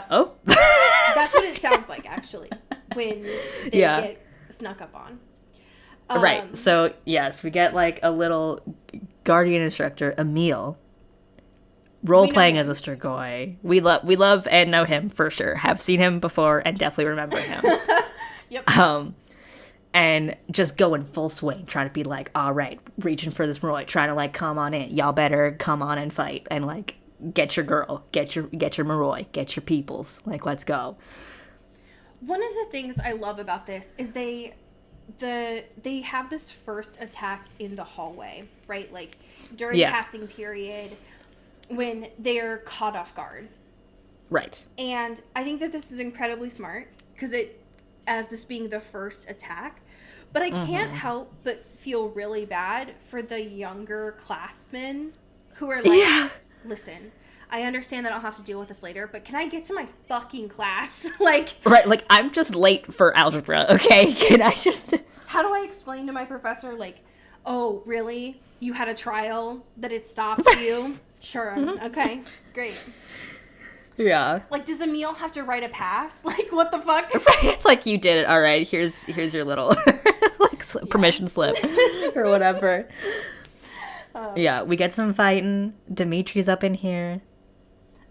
Oh. That's what it sounds like, actually, when they get snuck up on. Right. So, yes, we get like a little guardian instructor, Emil, role playing as a Strigoi. We love and know him for sure. Have seen him before and definitely remember him. Yep. And just going full swing, trying to be like, all right, reaching for this Maroi, trying to like come on in. Y'all better come on and fight and like get your girl, get your Maroi, get your peoples. Like, let's go. One of the things I love about this is they have this first attack in the hallway, right? Like during passing period when they're caught off guard. Right. And I think that this is incredibly smart because as this being the first attack, but I can't help but feel really bad for the younger classmen who are like, listen, I understand that I'll have to deal with this later, but can I get to my fucking class? Like, right, like, I'm just late for algebra, okay? Can I just... How do I explain to my professor, like, oh, really? You had a trial that it stopped you? Sure. Okay, great. Yeah. Like, does Emil have to write a pass? Like, what the fuck? It's like, you did it. All right, here's your little like permission slip or whatever. Yeah, we get some fighting. Dimitri's up in here,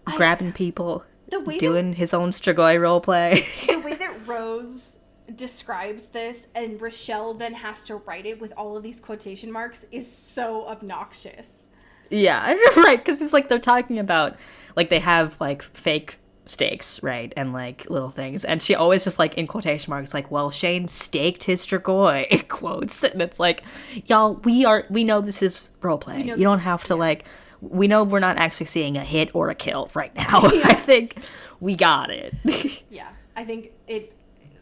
grabbing people, doing his own Strigoi roleplay. The way that Rose describes this and Rochelle then has to write it with all of these quotation marks is so obnoxious. Yeah, right, because it's like they're talking about, like, they have, like, fake stakes, right, and, like, little things, and she always just, like, in quotation marks, like, well, Shane staked his Strigoi, quotes, and it's like, y'all, we know this is roleplay. You don't have to, like, we know we're not actually seeing a hit or a kill right now. I think we got it. Yeah, I think it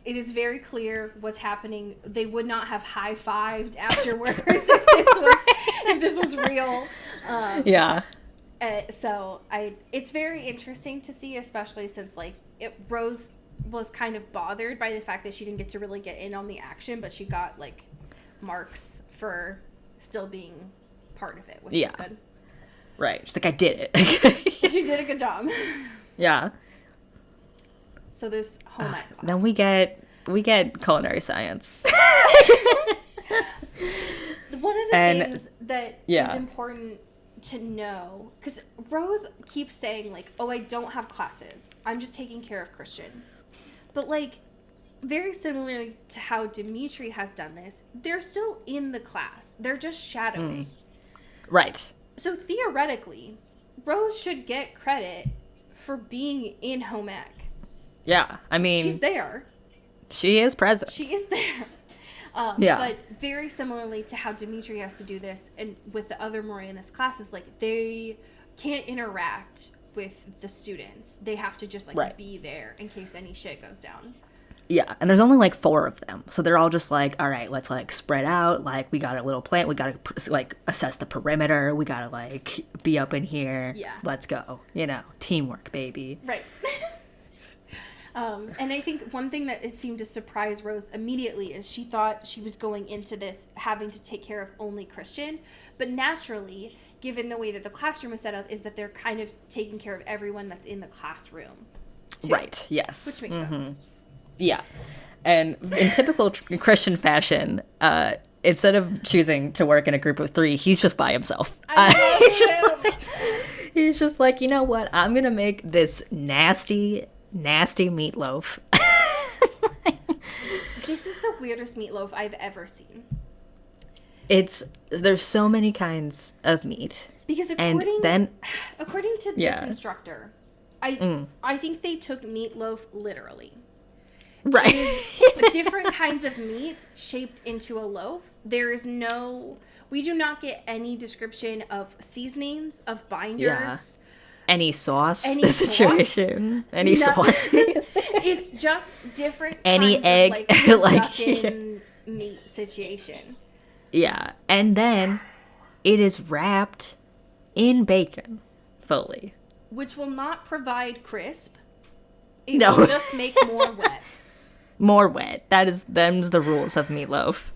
is very clear what's happening. They would not have high-fived afterwards if this was real. Yeah. So it's very interesting to see, especially since like Rose was kind of bothered by the fact that she didn't get to really get in on the action, but she got like marks for still being part of it, which is good. Right. She's like, I did it. She did a good job. Yeah. So this home ec class. Then we get culinary science. One of the things that is important to know, because Rose keeps saying like, oh, I don't have classes, I'm just taking care of Christian, but like very similarly to how Dimitri has done this, they're still in the class, they're just shadowing. Right. So theoretically Rose should get credit for being in home ec. Yeah, I mean, she's there, she is present, she is there. But very similarly to how Dimitri has to do this, and with the other Moranis classes, like they can't interact with the students. They have to just like be there in case any shit goes down. Yeah, and there's only like 4 of them, so they're all just like, all right, let's like spread out. Like we got a little plan. We got to like assess the perimeter. We got to like be up in here. Yeah, let's go. You know, teamwork, baby. Right. And I think one thing that seemed to surprise Rose immediately is she thought she was going into this having to take care of only Christian, but naturally, given the way that the classroom is set up, is that they're kind of taking care of everyone that's in the classroom, too. Right, yes. Which makes sense. Yeah. And in typical Christian fashion, instead of choosing to work in a group of 3, he's just by himself. He's just like, you know what? I'm going to make this nasty meatloaf. This is the weirdest meatloaf I've ever seen. There's so many kinds of meat. Because according to this instructor, I think they took meatloaf literally. Right. It is different kinds of meat shaped into a loaf. We do not get any description of seasonings, of binders. Yeah. Any sauce situation. Any sauce. It's just different any kinds egg of, like meat situation. Yeah. And then it is wrapped in bacon fully. Which will not provide crisp. It will just make more wet. More wet. Them's the rules of meatloaf.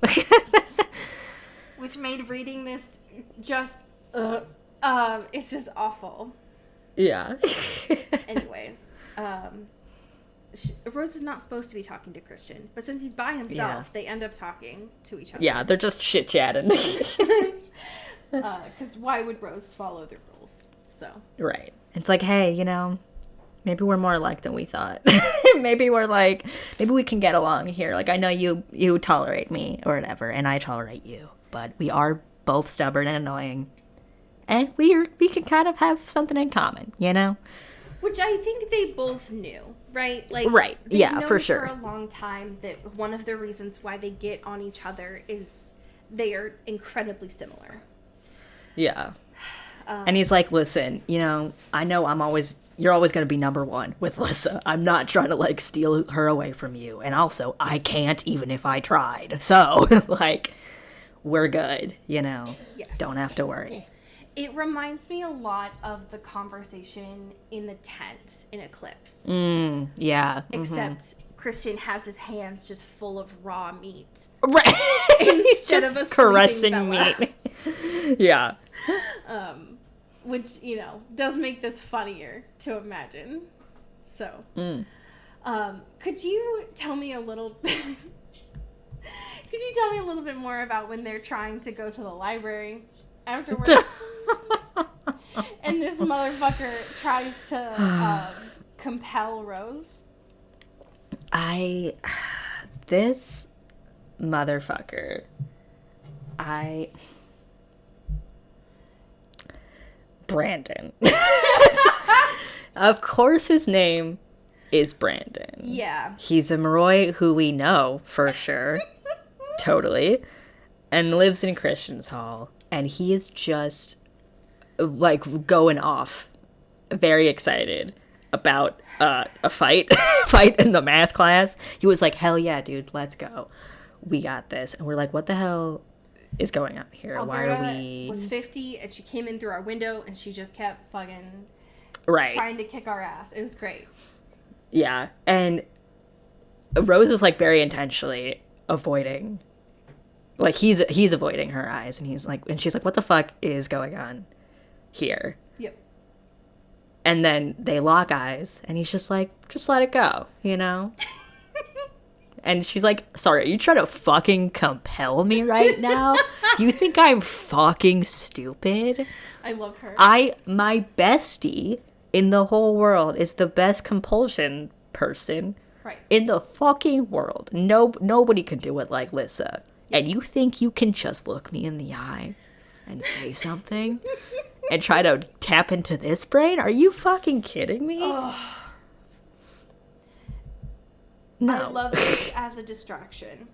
Which made reading this just it's just awful. Yeah. Anyways, Rose is not supposed to be talking to Christian, but since he's by himself, they end up talking to each other. Yeah, they're just chit-chatting. Because why would Rose follow the rules? So. Right. It's like, hey, you know, maybe we're more alike than we thought. maybe we can get along here. Like, I know you tolerate me or whatever, and I tolerate you, but we are both stubborn and annoying. And we can kind of have something in common, you know? Which I think they both knew, right? Like, right. Yeah, for sure. For a long time that one of the reasons why they get on each other is they are incredibly similar. Yeah. And he's like, listen, you know you're always going to be number 1 with Lissa. I'm not trying to like steal her away from you. And also, I can't even if I tried. So, like, we're good, you know? Yes. Don't have to worry. It reminds me a lot of the conversation in the tent in Eclipse. Yeah. Except Christian has his hands just full of raw meat. Right. Instead of a caressing meat. Yeah. which, you know, does make this funnier to imagine. So, could you tell me a little bit... Could you tell me a little bit more about when they're trying to go to the library afterwards? And this motherfucker tries to compel Rose? This motherfucker, Brandon. Of course his name is Brandon. Yeah. He's a Moroi who we know for sure. Totally. And lives in Christian's Hall. And he is just, like, going off. Very excited about a fight. Fight in the math class. He was like, hell yeah, dude, let's go. We got this. And we're like, what the hell is going on here? Alberta Why are we... was 50, and she came in through our window, and she just kept fucking trying to kick our ass. It was great. Yeah. And Rose is, like, very intentionally avoiding... Like, he's avoiding her eyes, and he's like... And she's like, what the fuck is going on here? Yep. And then they lock eyes, and he's just like, just let it go, you know? And she's like, sorry, are you trying to fucking compel me right now? Do you think I'm fucking stupid? I love her. My bestie in the whole world is the best compulsion person in the fucking world. Nobody can do it like Lissa. And you think you can just look me in the eye and say something and try to tap into this brain? Are you fucking kidding me? No. I love this as a distraction.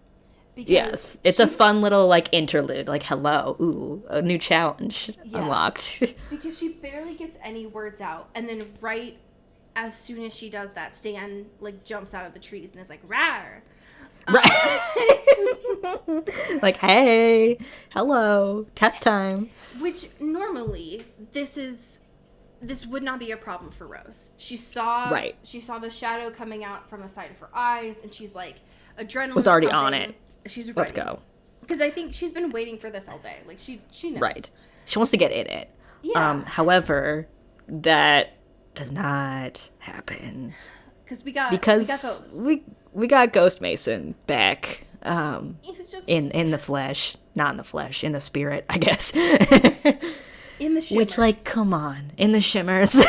Because yes, it's a fun little, like, interlude. Like, hello, ooh, a new challenge unlocked. Because she barely gets any words out. And then right as soon as she does that, Stan, like, jumps out of the trees and is like, rawr. Like, hey, hello, test time. Which normally this would not be a problem for Rose. She saw the shadow coming out from the side of her eyes, and she's like, adrenaline was already on it. She's ready. Let's go. Because I think she's been waiting for this all day. Like, she knows. Right. She wants to get in it. Yeah. However, that does not happen. Because we got Ghost. We got Ghost Mason back. He's just in the flesh, not in the flesh, in the spirit, I guess. In the shimmers. Which, like, come on, in the shimmers.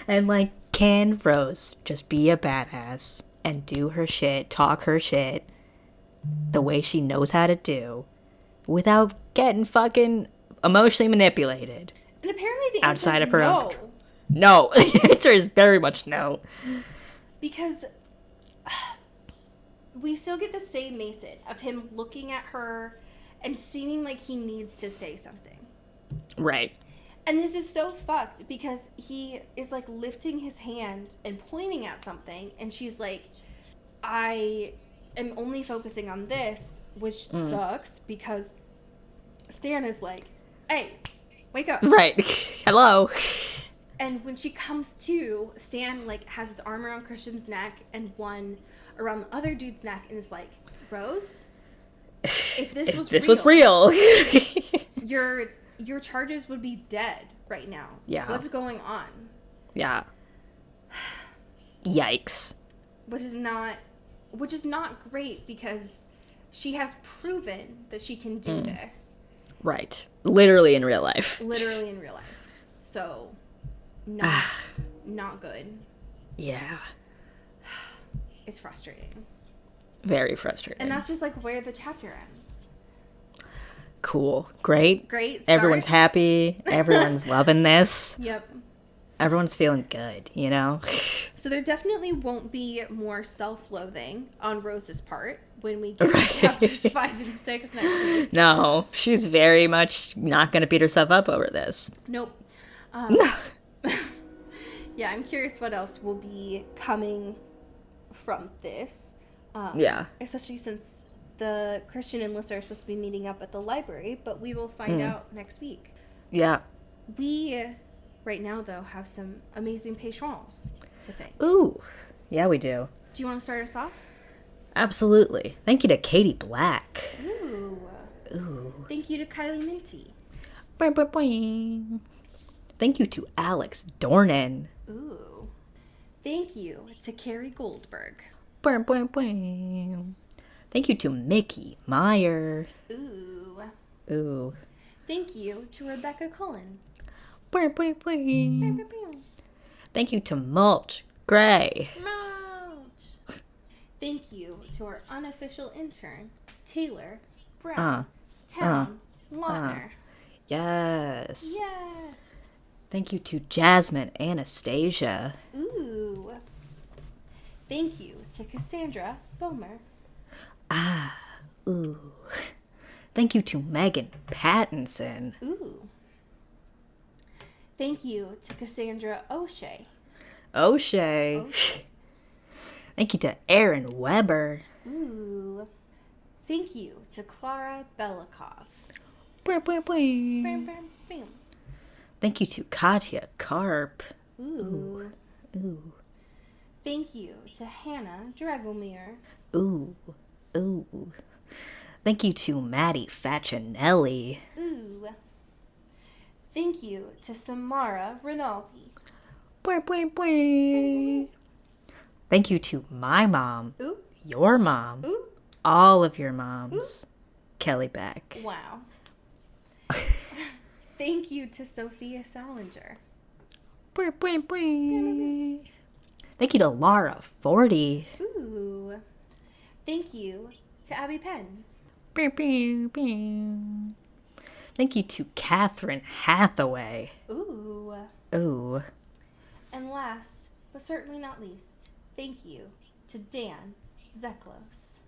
And, like, can Rose just be a badass and do her shit, talk her shit the way she knows how to do without getting fucking emotionally manipulated? And apparently the answer outside is of her no. own. No, the answer is very much no. Because we still get the same Mason of him looking at her and seeming like he needs to say something. Right. And this is so fucked because he is, like, lifting his hand and pointing at something, and she's like, I am only focusing on this, which sucks because Stan is like, hey, wake up. Right. Hello. And when she comes to, Stan, like, has his arm around Christian's neck and one around the other dude's neck and is like, Rose, if this was real, your charges would be dead right now. Yeah. What's going on? Yeah. Yikes. Which is not great because she has proven that she can do this. Right. Literally in real life. Literally in real life. So, not good. Yeah. It's frustrating. Very frustrating. And that's just, like, where the chapter ends. Cool. Great. Great. Everyone's happy. Everyone's loving this. Yep. Everyone's feeling good, you know? So there definitely won't be more self-loathing on Rose's part when we get to chapters 5 and 6 next week. No, she's very much not going to beat herself up over this. Nope. Yeah, I'm curious what else will be coming from this. Yeah. Especially since the Christian and Lissa are supposed to be meeting up at the library, but we will find out next week. Yeah. We, right now, though, have some amazing patrons to thank. Ooh. Yeah, we do. Do you want to start us off? Absolutely. Thank you to Katie Black. Ooh. Ooh. Thank you to Kylie Minty. Boing, boing, boing. Thank you to Alex Dornan. Ooh. Thank you to Carrie Goldberg. Bam, bam, bam. Thank you to Mickey Meyer. Ooh. Ooh. Thank you to Rebecca Cullen. Bam, bam, bam. Bam, bam, bam. Thank you to Mulch Gray. Mulch. Thank you to our unofficial intern, Taylor Brown. Town Lautner. Yes. Yes. Thank you to Jasmine Anastasia. Ooh. Thank you to Cassandra Bomer. Ooh. Thank you to Megan Pattinson. Ooh. Thank you to Cassandra O'Shea. O'Shea. Thank you to Aaron Weber. Ooh. Thank you to Clara Belikov. Bam, bam, Bam, bam. bam, bam. Thank you to Katya Karp. Ooh. Ooh. Thank you to Hannah Dragomir. Ooh. Ooh. Thank you to Maddie Facinelli. Ooh. Thank you to Samara Rinaldi. Bwah, bwah, bwah. Thank you to my mom, Ooh. your mom, Ooh. all of your moms. Kelly Beck. Wow. Thank you to Sophia Salinger. Bwah, bwah, bwah. Thank you to Laura 40. Ooh. Thank you to Abby Penn. Bwah, bwah, bwah. Thank you to Catherine Hathaway. Ooh. Ooh. And last, but certainly not least, thank you to Dan Zeklos.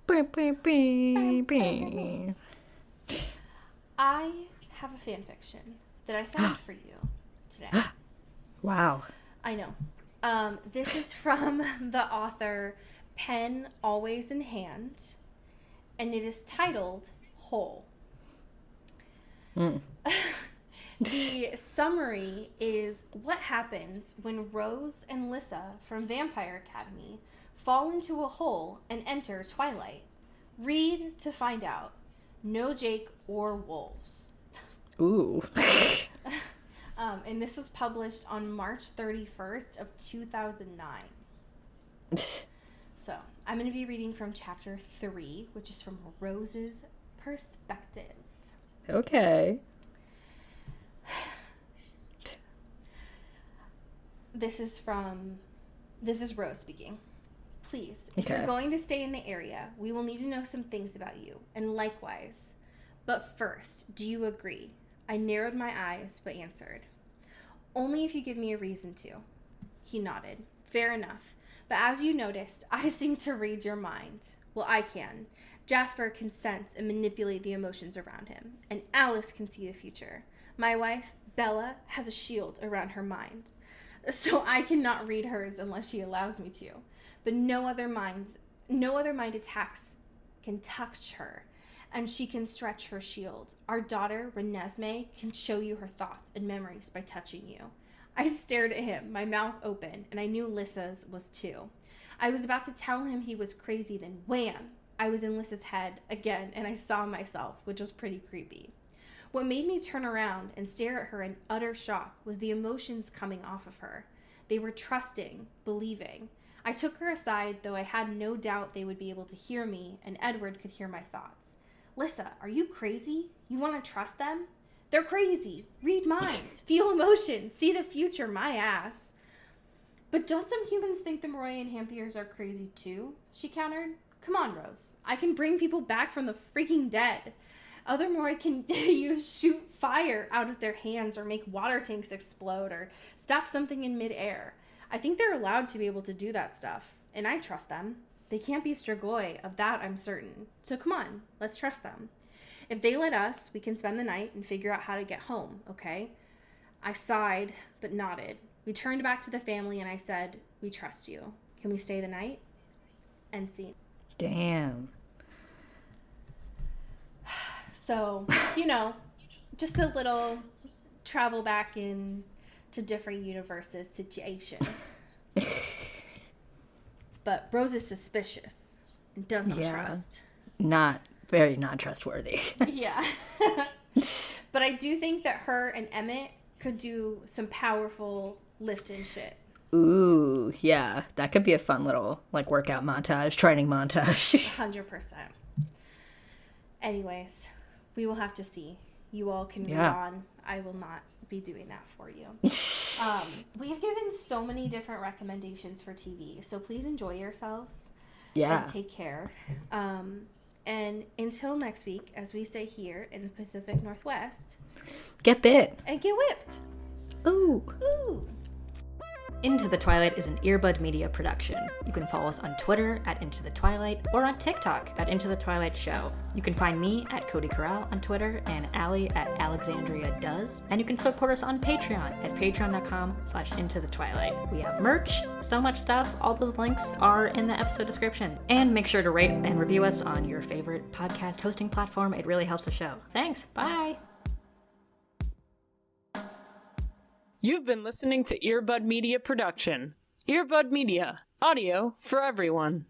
Bwah, bwah, bwah, bwah. I have a fan fiction that I found for you today. Wow. I know. This is from the author Pen Always in Hand, and it is titled Whole. The summary is what happens when Rose and Lissa from Vampire Academy fall into a hole and enter Twilight. Read to find out. No Jake or wolves. Ooh. And this was published on March 31st of 2009. So I'm going to be reading from chapter 3, which is from Rose's perspective. Okay. This is Rose speaking. Please, if Okay. you're going to stay in the area, we will need to know some things about you, and likewise. But first, do you agree? I narrowed my eyes, but answered. Only if you give me a reason to. He nodded. Fair enough. But as you noticed, I seem to read your mind. Well, I can. Jasper can sense and manipulate the emotions around him, and Alice can see the future. My wife, Bella, has a shield around her mind. So I cannot read hers unless she allows me to. But no other mind attacks can touch her, and she can stretch her shield. Our daughter, Renesmee, can show you her thoughts and memories by touching you. I stared at him, my mouth open, and I knew Lissa's was too. I was about to tell him he was crazy, then wham! I was in Lissa's head again, and I saw myself, which was pretty creepy. What made me turn around and stare at her in utter shock was the emotions coming off of her. They were trusting, believing. I took her aside, though I had no doubt they would be able to hear me, and Edward could hear my thoughts. Lissa, are you crazy? You want to trust them? They're crazy. Read minds, feel emotions, see the future, my ass. But don't some humans think the Moroyan Hampiers are crazy too? She countered. Come on, Rose. I can bring people back from the freaking dead. Other Moroi can shoot fire out of their hands or make water tanks explode or stop something in midair. I think they're allowed to be able to do that stuff, and I trust them. They can't be Strigoi, of that I'm certain. So come on, let's trust them. If they let us, we can spend the night and figure out how to get home, okay? I sighed, but nodded. We turned back to the family and I said, we trust you. Can we stay the night? End scene. Damn. So, just a little travel back in to different universes situation. But Rose is suspicious and does not trust. Very not trustworthy. Yeah. But I do think that her and Emmett could do some powerful lifting shit. Ooh, yeah. That could be a fun little, like, workout montage, training montage. 100%. Anyways, we will have to see. You all can read Yeah. on. I will not be doing that for you. We have given so many different recommendations for TV, so please enjoy yourselves. Yeah. And take care. And until next week, as we say here in the Pacific Northwest, Get bit. and get whipped. Ooh. Ooh. Into the Twilight is an Earbud Media production. You can follow us on Twitter at Into the Twilight or on TikTok at Into the Twilight Show. You can find me at Cody Corral on Twitter and Allie at Alexandria Does. And you can support us on Patreon at patreon.com/Into the Twilight. We have merch, so much stuff. All those links are in the episode description. And make sure to rate and review us on your favorite podcast hosting platform. It really helps the show. Thanks. Bye. You've been listening to Earbud Media Production. Earbud Media, audio for everyone.